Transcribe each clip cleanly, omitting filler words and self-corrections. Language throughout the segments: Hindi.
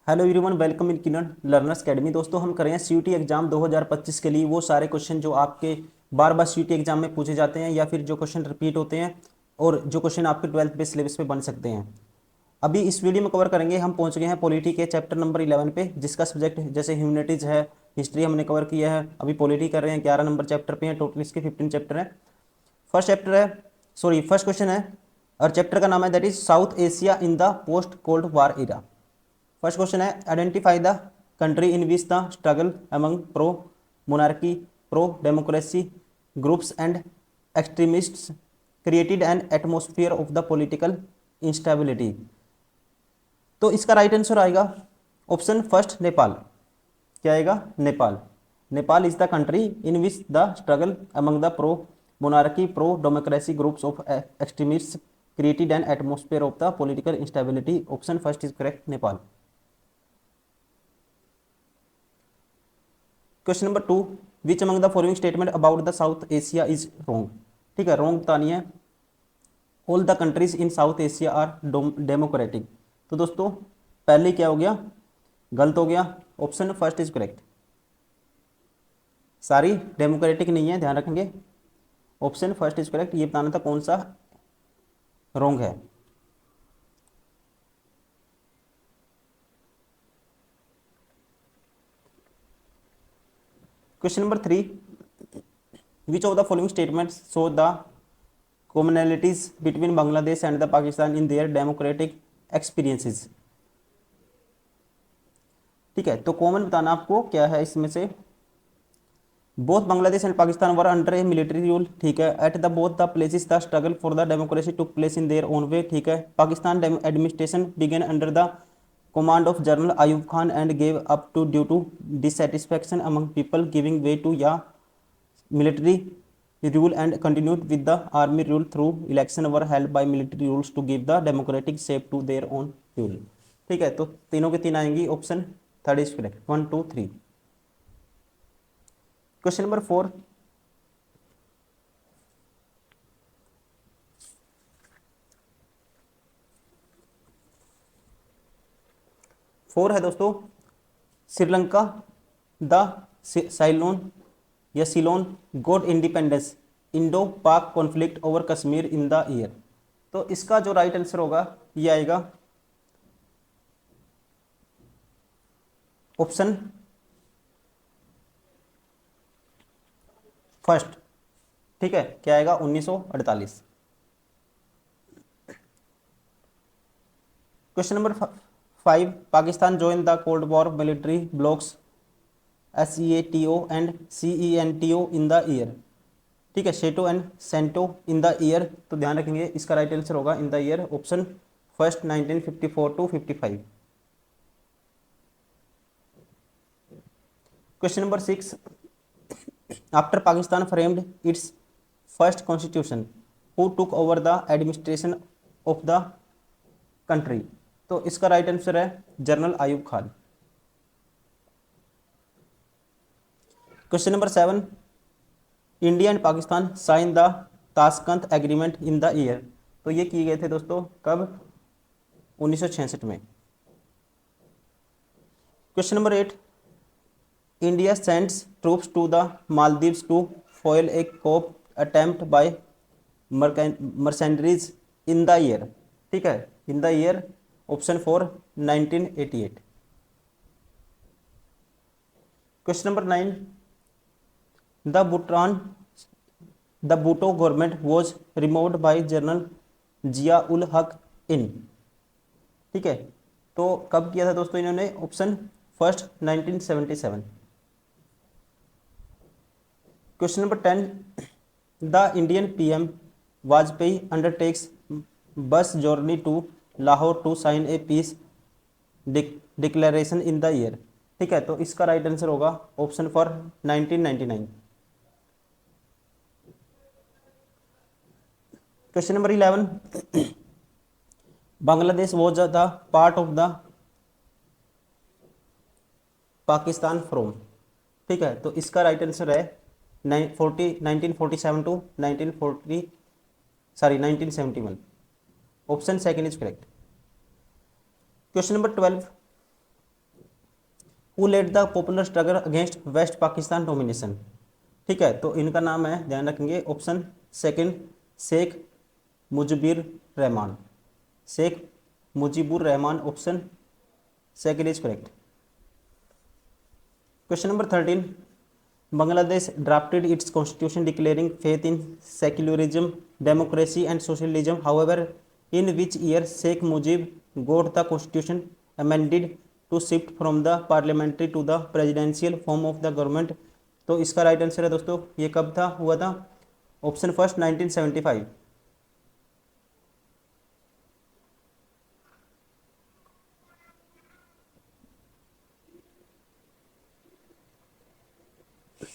Hello everyone, welcome in Kiran learners academy. दोस्तों, हम कर रहे हैं सीयूटी एग्जाम 2025 के लिए वो सारे क्वेश्चन जो आपके बार बार सीयूटी एग्जाम में पूछे जाते हैं या फिर जो क्वेश्चन रिपीट होते हैं और जो क्वेश्चन आपके 12th बेस सिलेबस पे बन सकते हैं। अभी इस वीडियो में कवर करेंगे। हम पहुंच गए हैं पॉलिटी के चैप्टर नंबर 11 पे, जिसका सब्जेक्ट जैसे ह्यूमैनिटीज है, हिस्ट्री हमने कवर किया है। अभी पॉलिटी कर रहे हैं, 11 नंबर चैप्टर पे हैं। टोटल इसके 15 चैप्टर हैं। फर्स्ट चैप्टर है, सॉरी फर्स्ट क्वेश्चन है और चैप्टर का नाम है that is South Asia in the post cold war era. First question है, identify the country in which the struggle among pro monarchy, pro democracy groups and extremists created an atmosphere of the political instability. तो इसका राइट आंसर आएगा ऑप्शन फर्स्ट, नेपाल। क्या आएगा? Nepal. Nepal is the country in which the struggle among the pro monarchy, pro democracy groups of extremists created an atmosphere of the political instability. Option first is correct, Nepal. Question number 2, which among the following statement about the South Asia is wrong. ठीक है, रॉन्ग बतानी है। All the countries in South Asia are democratic. तो दोस्तों पहले क्या हो गया? गलत हो गया। Option first is correct. सारी डेमोक्रेटिक नहीं है, ध्यान रखेंगे। ऑप्शन फर्स्ट इज करेक्ट, ये बताना था कौन सा रॉन्ग है। Question number 3, which of the following statements show the commonalities between Bangladesh and the Pakistan in their democratic experiences। ठीक है, तो कॉमन बताना आपको क्या है इसमें से। Both Bangladesh and Pakistan were under a military rule. ठीक है, at the both the places the struggle for the democracy took place in their own way. ठीक है, Pakistan administration began under the command of General Ayub Khan and gave up to due to dissatisfaction among people giving way to या military rule and continued with the army rule through election were held by military rules to give the democratic shape to their own rule। ठीक है, तो तीनों के तीन आएंगी। Option third is correct, 1 2 3। Question number 4, है दोस्तों, श्रीलंका द साइलोन या सिलोन गॉट इंडिपेंडेंस इंडो पाक conflict over Kashmir in the year. तो इसका जो राइट आंसर होगा ये आएगा ऑप्शन फर्स्ट। ठीक है, क्या आएगा? 1948। Question number 5, Pakistan join the cold war military blocs SEATO and CENTO in the year. ठीक है, SEATO and CENTO in the year. तो ध्यान रखेंगे इसका राइट आंसर होगा in the year. Option first 1954 to 55। Question number 6, after Pakistan framed its first constitution who took over the administration of the country. तो इसका राइट आंसर है general Ayub Khan. Question number 7, India and Pakistan sign the Tashkent agreement in the year. तो ये किए गए थे दोस्तों कब? 1966 में। Question number 8, India sends troops to the Maldives to foil a coup attempt by mercenaries in the year. ठीक है, in the year. Option 4 1988। Question number 9, the Bhutto government was removed by general Zia ul Haq in. ठीक है, तो कब किया था दोस्तों इन्होंने? Option first 1977। Question number 10, the Indian PM Vajpayee undertakes bus journey to Lahore to sign a peace declaration in the year. ठीक है, तो इसका राइट आंसर होगा option four 1999। Question number 11, Bangladesh was the part of the Pakistan from. ठीक है, तो इसका राइट आंसर है 1947 to 1971। Option second is correct. Question number 12, who led the popular struggle against waste Pakistan domination. ठीक है, तो इनका नाम है, ध्यान रखेंगे, option second Sheikh Mujibur Rahman. Sheikh Mujibur Rahman, option second is correct. Question number 13, Bangladesh drafted its constitution declaring faith in secularism, democracy and socialism. However, in which year Sheikh Mujib got the constitution amended to shift from the parliamentary to the presidential form of the government. तो इसका राइट आंसर है दोस्तों, ये कब था, हुआ था, option first 1975।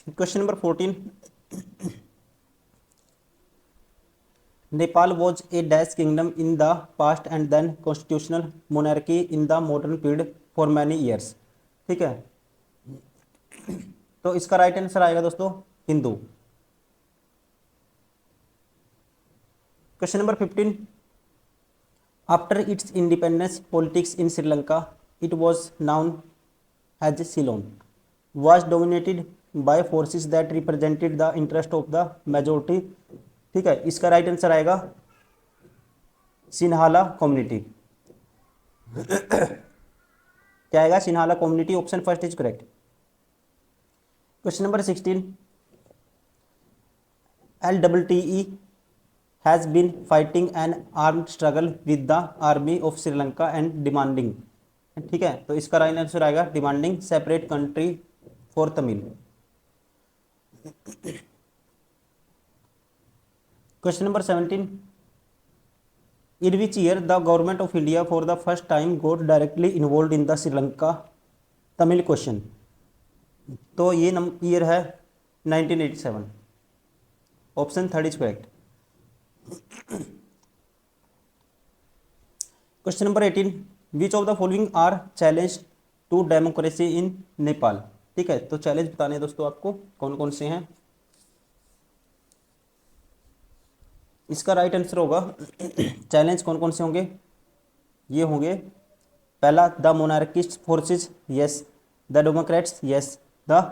Question number 14, Nepal was a dash kingdom in the past and then constitutional monarchy in the modern period for many years. ठीक है, तो इसका राइट आंसर आएगा दोस्तों Hindu. Question number 15, after its independence politics in Sri Lanka it was known as Ceylon was dominated by forces that represented the interest of the majority। ठीक है, इसका राइट आंसर आएगा सिन्हाला कम्युनिटी। क्या आएगा, Sinhala community, option first is correct. Question number 16, LTTE has been fighting an armed struggle with the army of Sri Lanka and demanding। ठीक है, तो इसका राइट आंसर आएगा demanding separate country for Tamil. Question number 17, in which year the government of India for the first time got directly involve in the Sri Lanka Tamil question. तो ये ईयर है 1987, option third is correct. Question number 18, which of the following are challenge to democracy in Nepal. ठीक है, तो चैलेंज बताने हैं दोस्तों आपको कौन कौन से हैं। इसका राइट आंसर होगा चैलेंज कौन कौन से होंगे, ये होंगे, पहला the monarchist forces, yes, the democrats, yes, the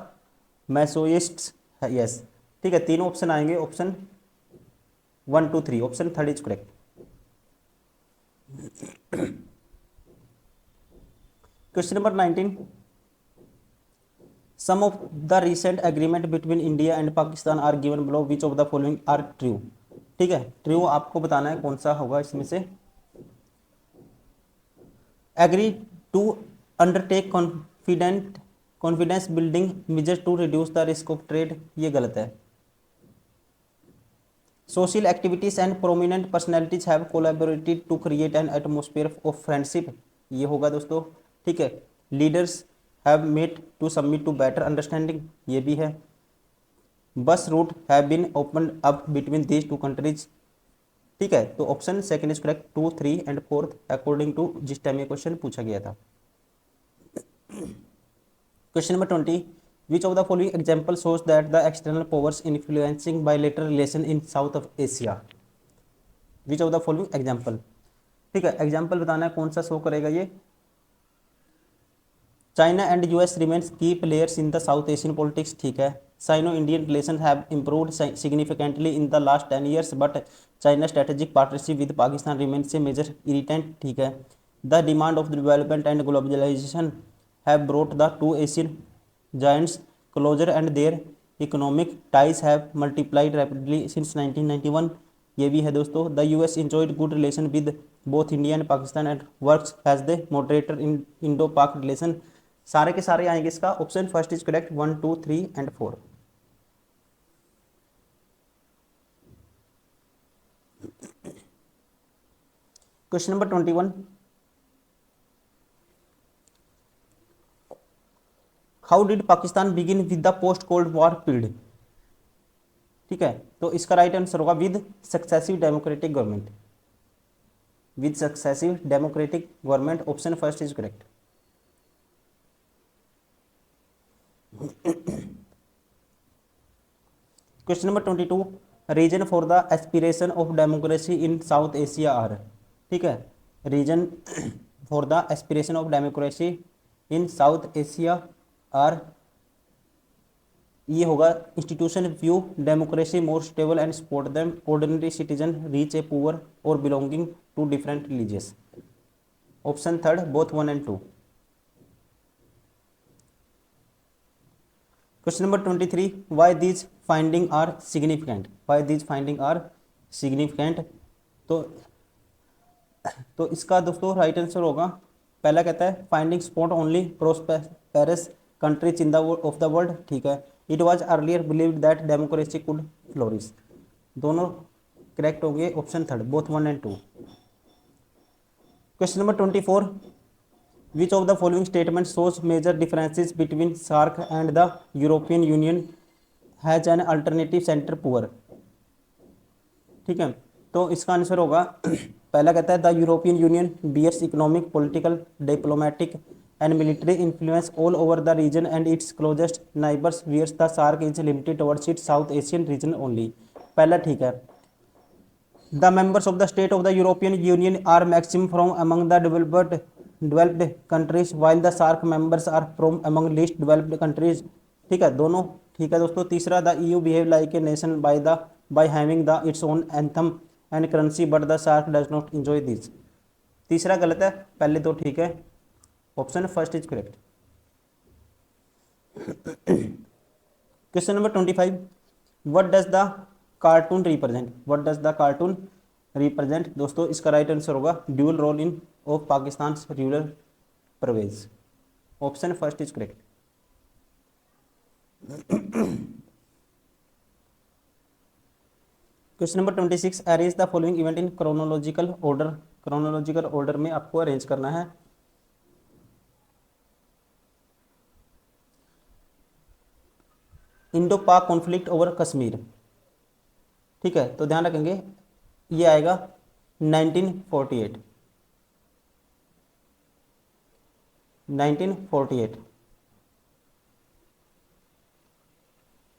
maoists, yes. ठीक है, तीनों ऑप्शन आएंगे, option 1 2 3, option third is correct. Question number 19, some of the recent agreement between India and Pakistan are given below, which of the following are true. ठीक है, ट्रू आपको बताना है कौन सा होगा इसमें से। Agree to undertake confidence building measures to reduce the risk of trade, ये गलत है। Social activities and prominent personalities have collaborated to create an atmosphere of friendship, ये होगा दोस्तों। ठीक है, leaders have met to submit to better understanding, ये भी है। Bus route have been open up between these two countries. ठीक है, तो option second is correct, 2 3 and 4 according to जिस टाइम ये क्वेश्चन पूछा गया था। Question number 20, which of the following example shows that the external powers influencing bilateral relation in south of Asia. Which of the following example. ठीक है, एग्जाम्पल बताना है कौन सा शो करेगा ये। China and US remains key players in the South Asian politics. ठीक है, Sino Indian relation have improved significantly in the last 10 years but China strategic partnership with Pakistan remains a major irritant. ठीक है, the demand of development and globalisation have brought the two Asian giants closer and their economic ties have multiplied rapidly since 1991, ये भी है दोस्तों। The US enjoyed good relation with both India and Pakistan and works as the moderator in Indo Pak relation. सारे के सारे आएंगे इसका, option first is correct, 1 2 3 and 4। Question number 21, how did Pakistan begin with the post cold war period. ठीक है, तो इसका राइट आंसर होगा with successive democratic government, with successive democratic government, option first is correct. Question number 22, reason for the aspiration of democracy in South Asia are. ठीक है, reason for the aspiration of democracy in South Asia are, ये होगा institution view democracy more stable and support them ordinary citizen rich a poor और belonging to different religious. Option third both 1 and 2। Question number 23, why these finding are significant, why these finding are significant. तो इसका दोस्तों राइट आंसर होगा, पहला कहता है finding spot only prosperous countries in the of the world, ठीक है। It was earlier believed that democracy could flourish, दोनों करेक्ट होंगे, option third both 1 and 2। Question number 24, which of the following statement shows major differences between SAARC and the European Union has an alternative centre poor, ठीक है। तो इसका आंसर होगा पहला कहता है the European Union bears economic political diplomatic and military influence all over the region and it's closest neighbours whereas the SAARC is limited towards its South Asian region only, पहला ठीक है। The members of the state of the European Union are maximum from among the developed countries while the SAARC members are from among least developed countries, ठीक है, दोनों ठीक है दोस्तों। तीसरा the EU behave like a nation by having the its own anthem and currency but the SAARC does not enjoy this, तीसरा गलत है, पहले दो ठीक है, option first is correct. Question number 25, what does the cartoon represent, what does the cartoon represent. दोस्तों इसका राइट आंसर होगा dual role in of Pakistan rural Pervez, option first is correct. Question number 26, arrange the following event in chronological order, chronological order में आपको अरेंज करना है। इंडो पाक कॉन्फ्लिक्ट ओवर कश्मीर, ठीक है, तो ध्यान रखेंगे ये आएगा 1948, 1948।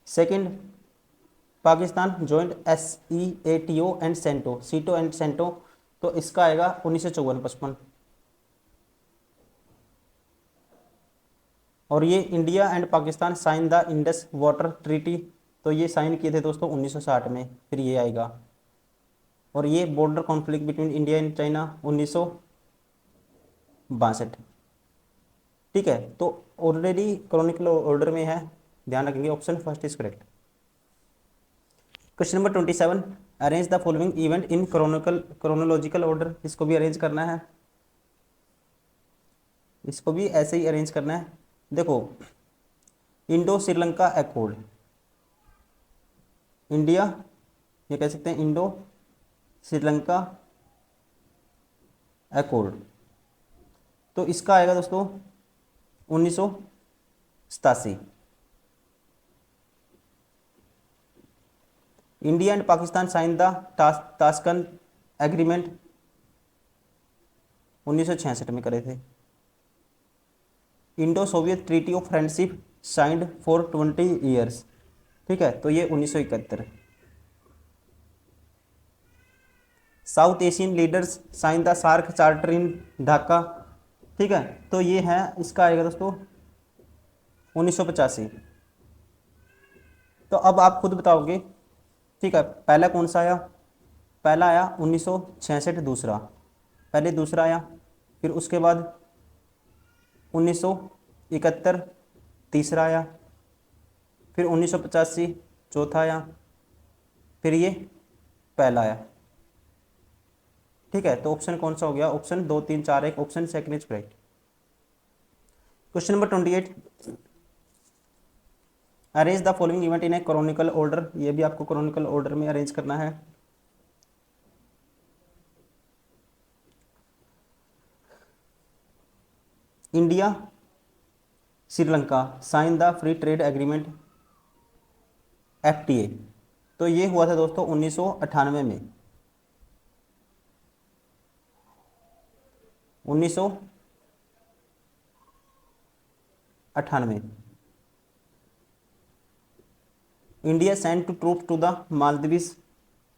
Second, Pakistan joined SEATO and CENTO, SEATO and CENTO, तो इसका आएगा 1954-55। और ये India and Pakistan sign the Indus water treaty, तो ये साइन किए थे दोस्तों 1960 में, फिर ये आएगा। और ये border conflict between India and China 1962, ठीक है। तो ऑलरेडी क्रॉनिकल ऑर्डर में है, ध्यान रखेंगे, option first is correct. Question number 27, arrange the following event in chronological order, इसको भी अरेंज करना है, इसको भी ऐसे ही अरेंज करना है। देखो, इंडो श्रीलंका अकॉर्ड, इंडिया, ये कह सकते हैं इंडो श्रीलंका अकॉर्ड, तो इसका आएगा दोस्तों 1987। India and Pakistan sign the Tashkent agreement 1966 में करे थे। Indo Soviet treaty of friendship signed for 20 years, ठीक है, तो ये 1971। South Asian leaders sign the SAARC charter in Dhaka, ठीक है, तो ये है, इसका आएगा दोस्तों 1985। तो अब आप खुद बताओगे, ठीक है, पहला कौन सा आया, पहला आया 1966 दूसरा, पहले दूसरा आया, फिर उसके बाद 1971 तीसरा आया, फिर 1985 चौथा आया, फिर ये पहला आया, ठीक है। तो ऑप्शन कौन सा हो गया, option 2 3 4 1, option second is correct. Question number 28, arrange the following event in a chronicle order, ये भी आपको क्रॉनिकल ऑर्डर में अरेंज करना है। India Sri Lanka sign the free trade agreement FTA, तो ये हुआ था दोस्तों 1998 में, 1998। India send two troop to the Maldives,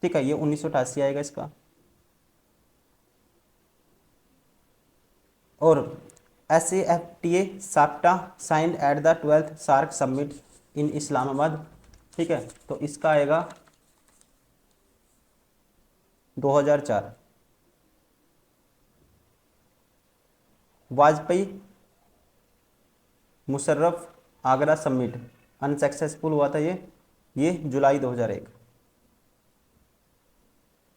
ठीक है, ये 1988 आएगा इसका। और SAFTA SAFTA signed at the 12th SAARC summit in Islamabad. ठीक है, तो इसका आएगा 2004। वाजपेयी मुशर्रफ आगरा समिट अनसक्सेसफुल हुआ था ये जुलाई 2001।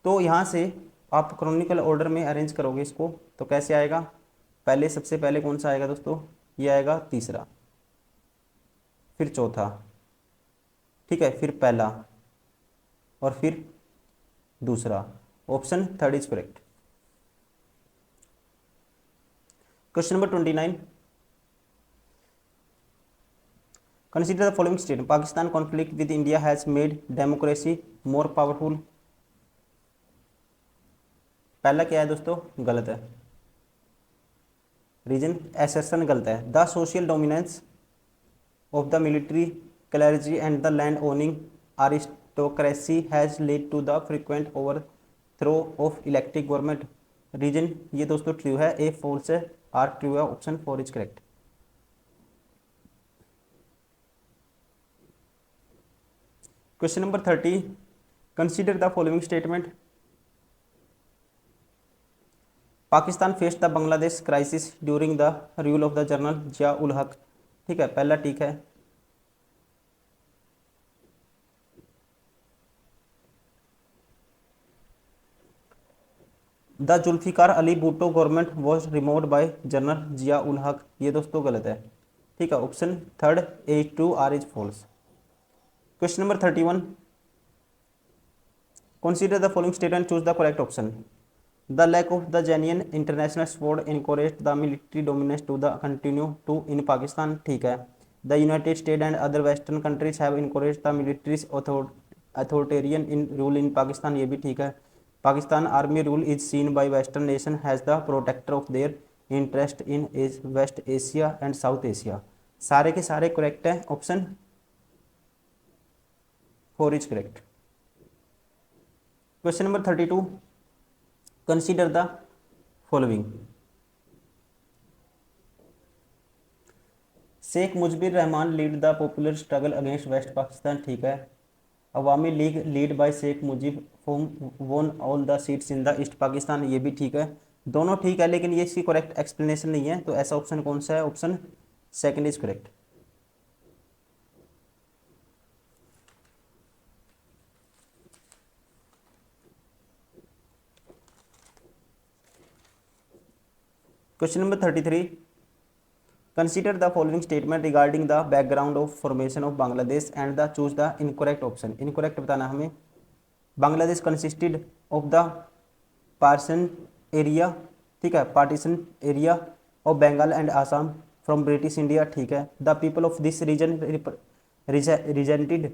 तो यहाँ से आप क्रोनिकल ऑर्डर में अरेंज करोगे इसको तो कैसे आएगा, पहले सबसे पहले कौन सा आएगा दोस्तों, ये आएगा तीसरा, फिर चौथा, ठीक है, फिर पहला और फिर दूसरा। Option third is correct. Question number 29, consider the following statement, Pakistan conflict with India has made democracy more powerful. पहला क्या है दोस्तों, गलत है, रीजन एसेशन गलत है। The social dominance of the military clergy and the land owning aristocracy has lead to the frequent overthrow of elected government. Reason ये दोस्तों ट्रू है, ए फॉल्स है, आर ट्रू है, option 4 is correct. Question number 30, consider the following statement, Pakistan face the Bangladesh crisis during the rule of the general Zia ul Haq. ठीक है, पहला ठीक है, the Zulfikar Ali Bhutto government was removed by general Zia ul Haq, ये दोस्तों गलत है। ठीक है, option third A to R is false. Question number 31, consider the following statement, choose the correct option. The lack of the genuine international support encouraged the military dominance to the continue to in Pakistan। ठीक है, the United States and other western countries have encouraged the military's authoritarian in rule in Pakistan, ये भी ठीक है। Pakistan army rule is seen by western nation as the protector of their interest in West Asia and South Asia। सारे के सारे करेक्ट है, option 4 is correct. Question number 32, consider the following, Sheikh Mujibur Rahman lead the popular struggle against waste Pakistan. ठीक है, Awami League lead by Sheikh Mujib won all the seats in the East Pakistan, ये भी ठीक है। दोनों ठीक है, लेकिन ये इसकी करेक्ट एक्सप्लेनेशन नहीं है, तो ऐसा ऑप्शन कौन सा है, option second is correct. Question number 33, consider the following statement regarding the background of formation of Bangladesh and the choose the incorrect option. Incorrect बताना हमें, Bangladesh consisted of the partition area, ठीक है, partition area of Bengal and Assam from British India. ठीक है, the people of this region resented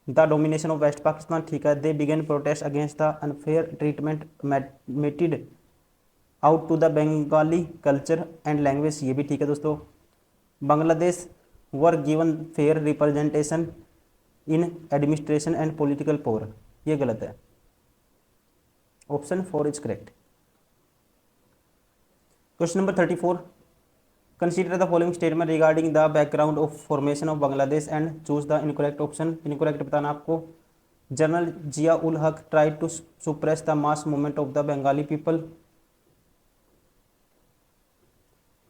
the domination of West Pakistan. ठीक है, they began protest against the unfair treatment mated out to the Bengali culture and language, ये भी ठीक है दोस्तों। Bangladesh were given fair representation in administration and political power, ये गलत है, option 4 is correct. Question number 34, consider the following statement regarding the background of formation of Bangladesh and choose the incorrect option. Incorrect बताना आपको, general Zia ul Haq try to suppress the mass movement of the Bengali people,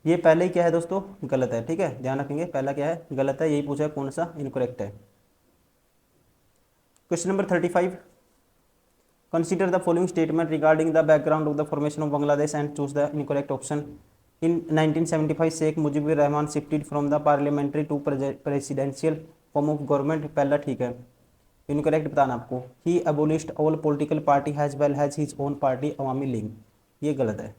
ये पहले ही क्या है दोस्तों, गलत है। ठीक है, ध्यान रखेंगे, पहला क्या है, गलत है, यही पूछा है कौन सा इनकरेक्ट है। Question number 35, consider the following statement regarding the background of the formation of Bangladesh and choose the incorrect option. In 1975 Sheikh Mujibur Rahman shifted from the parliamentary to presidential form of government, पहला ठीक है। इनकरेक्ट बताना आपको, he abolished all political party has well has his own party Awami League, ये गलत है।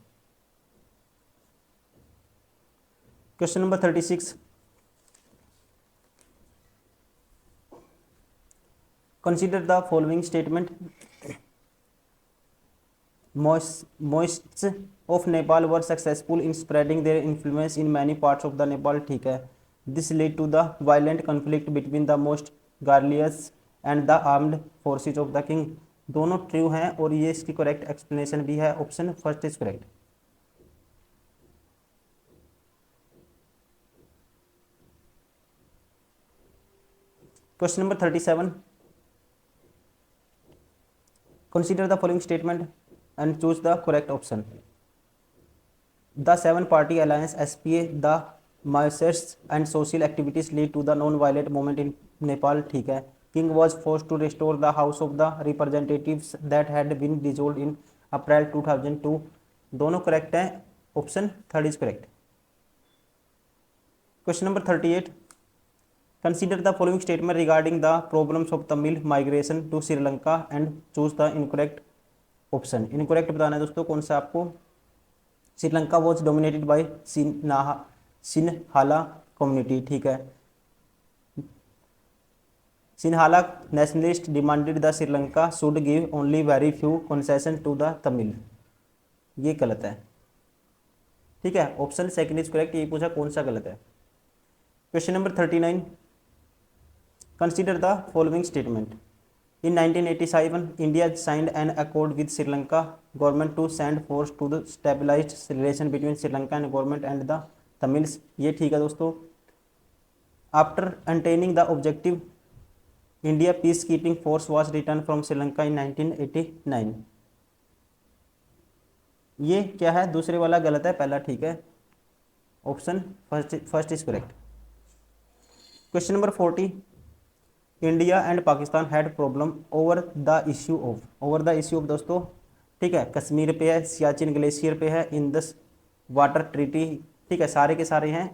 Question number 36, consider the following statement, Maoists of Nepal were successful in spreading their influence in many parts of the Nepal. ठीक है, this lead to the violent conflict between the most guerrillas and the armed forces of the king, दोनों ट्रू हैं और ये इसकी करेक्ट एक्सप्लेनेशन भी है, option first is correct. Question number 37, consider the following statement and choose the correct option. The 7 party alliance SPA, the marches and social activities lead to the non violent movement in Nepal, ठीक है। King was force to restore the house of the representatives that had been dissolved in April 2002, दोनों करेक्ट हैं, option third is correct. Question number 38, consider the following statement regarding the problems of Tamil migration to Sri Lanka and choose the incorrect option. Incorrect बताना है दोस्तों कौन सा आपको। Sri Lanka was dominated by Sinhala community, ठीक है। Sinhala nationalist demanded the Sri Lanka should give only very few concession to the Tamil, ये गलत है, ठीक है। ऑप्शन सेकंड इज करेक्ट, ये पूछा कौन सा गलत है। Question number 39, consider the following statement. In 1987, India signed an accord with Sri Lanka government to send force to the stabilized relation between Sri Lanka and government and the Tamils, ये ठीक है दोस्तों। After attaining the objective, India peacekeeping force was returned from Sri Lanka in 1989, ये क्या है, दूसरे वाला गलत है, पहला ठीक है, option first is correct. Question number 40, India and Pakistan had problem over the issue of दोस्तों, ठीक है, कश्मीर पे है, सियाचिन ग्लेशियर पे है, इंदस वाटर ट्रीटी, ठीक है, सारे के सारे हैं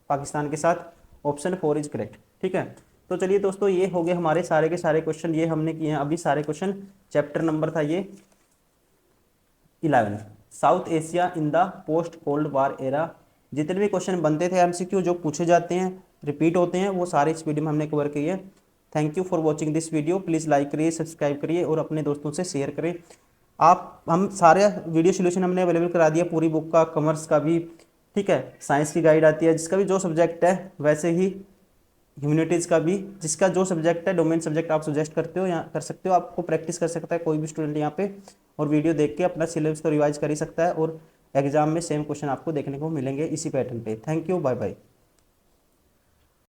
पाकिस्तान के साथ, ऑप्शन 4 इज करेक्ट, ठीक है। तो चलिए दोस्तों, ये हो गए हमारे सारे के सारे क्वेश्चन, ये हमने किए हैं अभी सारे क्वेश्चन। चैप्टर नंबर था ये 11, south Asia in the post cold war era. जितने भी क्वेश्चन बनते थे MCQ जो पूछे जाते हैं, रिपीट होते हैं, वो सारे इस वीडियो में हमने कवर किए। Thank you for watching this video, please like करिए, सब्सक्राइब करिए और अपने दोस्तों से शेयर करें। हम सारे वीडियो सोल्यूशन हमने अवेलेबल करा दिया, पूरी बुक का, कॉमर्स का भी, ठीक है, साइंस की गाइड आती है, जिसका भी जो सब्जेक्ट है, वैसे ही ह्यूमैनिटीज़ का भी, जिसका जो सब्जेक्ट है, डोमेन सब्जेक्ट आप सजेस्ट करते हो या कर सकते हो, आपको प्रैक्टिस कर सकता है कोई भी स्टूडेंट यहाँ पे, और वीडियो देख के अपना सिलेबस को रिवाइज कर ही सकता है, और एग्जाम में सेम क्वेश्चन आपको देखने को मिलेंगे इसी पैटर्न पे। Thank you, bye bye.